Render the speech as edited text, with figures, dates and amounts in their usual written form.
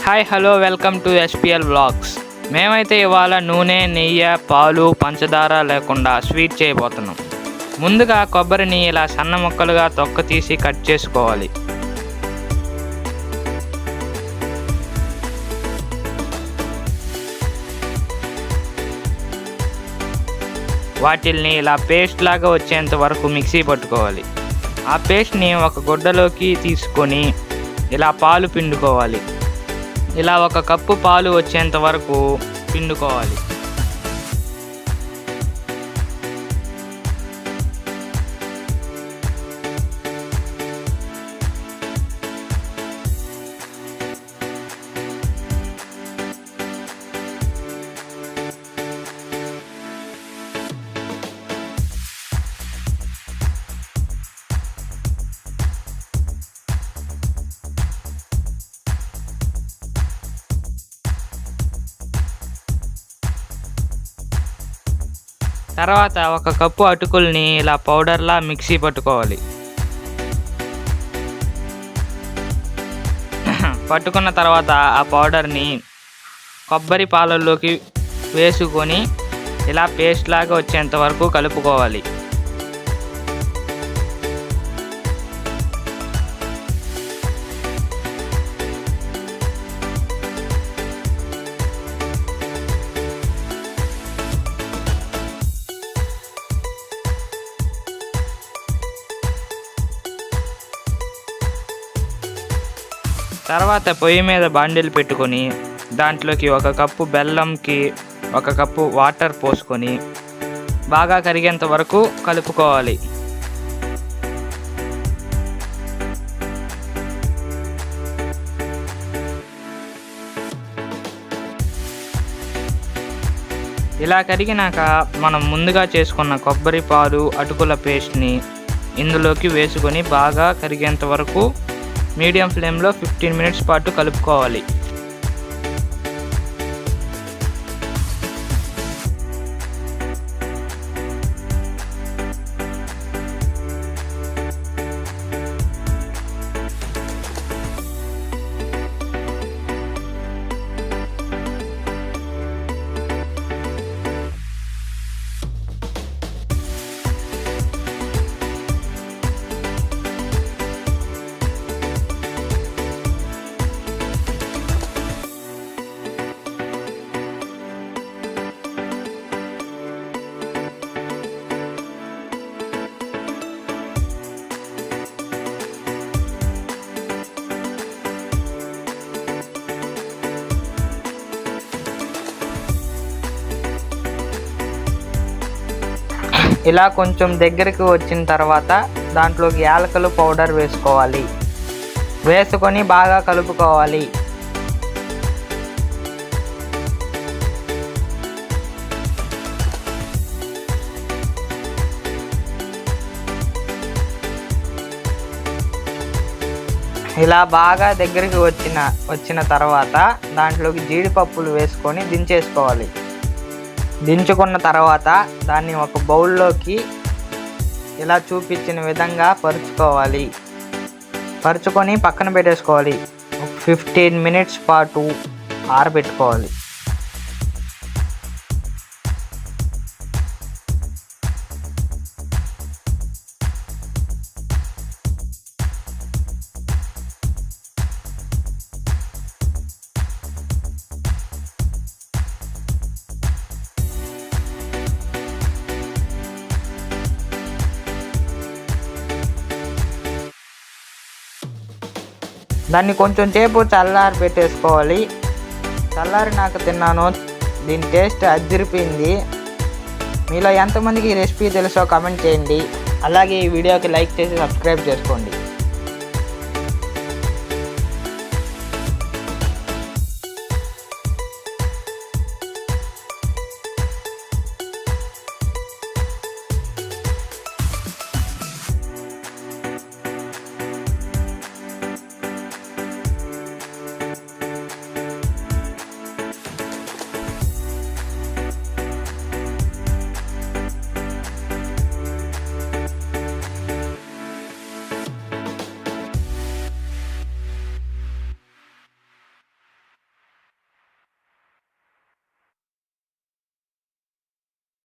Hi hello welcome to SPL vlogs. మేమైతే ఇవాళ నూనె, నెయ్యి, పాలు, పంచదార లేకుండా స్వీట్ చేయబోతున్నాం. ముందుగా కొబ్బరిని ఇలా సన్న ముక్కలుగా తొక్క తీసి కట్ చేసుకోవాలి. వాటిల్ని ఇలా పేస్ట్ లాగా వచ్చేంత వరకు మిక్సీ పట్టుకోవాలి. ఆ పేస్ట్ని ఒక గుడ్డలోకి తీసుకొని ఇలా పాలు పిండుకోవాలి. ఇలా 1 కప్పు పాలు వచ్చేంత వరకు పిండుకోవాలి. తర్వాత 1 కప్పు అటుకుల్ని ఇలా పౌడర్లా మిక్సీ పట్టుకోవాలి. పట్టుకున్న తర్వాత ఆ పౌడర్ని కొబ్బరి పాలల్లోకి వేసుకొని ఇలా పేస్ట్ లాగా వచ్చేంత వరకు కలుపుకోవాలి. తర్వాత పొయ్యి మీద బాండిల్ పెట్టుకొని దాంట్లోకి 1 కప్పు బెల్లంకి 1 కప్పు వాటర్ పోసుకొని బాగా కరిగేంత వరకు కలుపుకోవాలి. ఇలా కరిగినాక మనం ముందుగా చేసుకున్న కొబ్బరి పాలు, అటుకుల పేస్ట్ని ఇందులోకి వేసుకొని బాగా కరిగేంత వరకు మీడియం ఫ్లేమ్లో 15 మినిట్స్ పాటు కలుపుకోవాలి. ఇలా కొంచెం దగ్గరికి వచ్చిన తర్వాత దాంట్లోకి యాలకుల పౌడర్ వేసుకోవాలి. వేసుకొని బాగా కలుపుకోవాలి. ఇలా బాగా దగ్గరికి వచ్చిన తర్వాత దాంట్లోకి జీడిపప్పులు వేసుకొని దించేసుకోవాలి. దించుకున్న తర్వాత దాన్ని ఒక బౌల్లోకి ఇలా చూపించిన విధంగా పరుచుకొని పక్కన పెట్టేసుకోవాలి. 15 మినిట్స్ పాటు ఆరబెట్టుకోవాలి. దాన్ని కొంచెం సేపు చల్లారి పెట్టేసుకోవాలి. చల్లారినాక తిన్నాను. దీని టేస్ట్ అదిరిపోయింది. మీలో ఎంతమందికి ఈ రెసిపీ తెలుసో కామెంట్ చేయండి. అలాగే ఈ వీడియోకి లైక్ చేసి సబ్స్క్రైబ్ చేసుకోండి.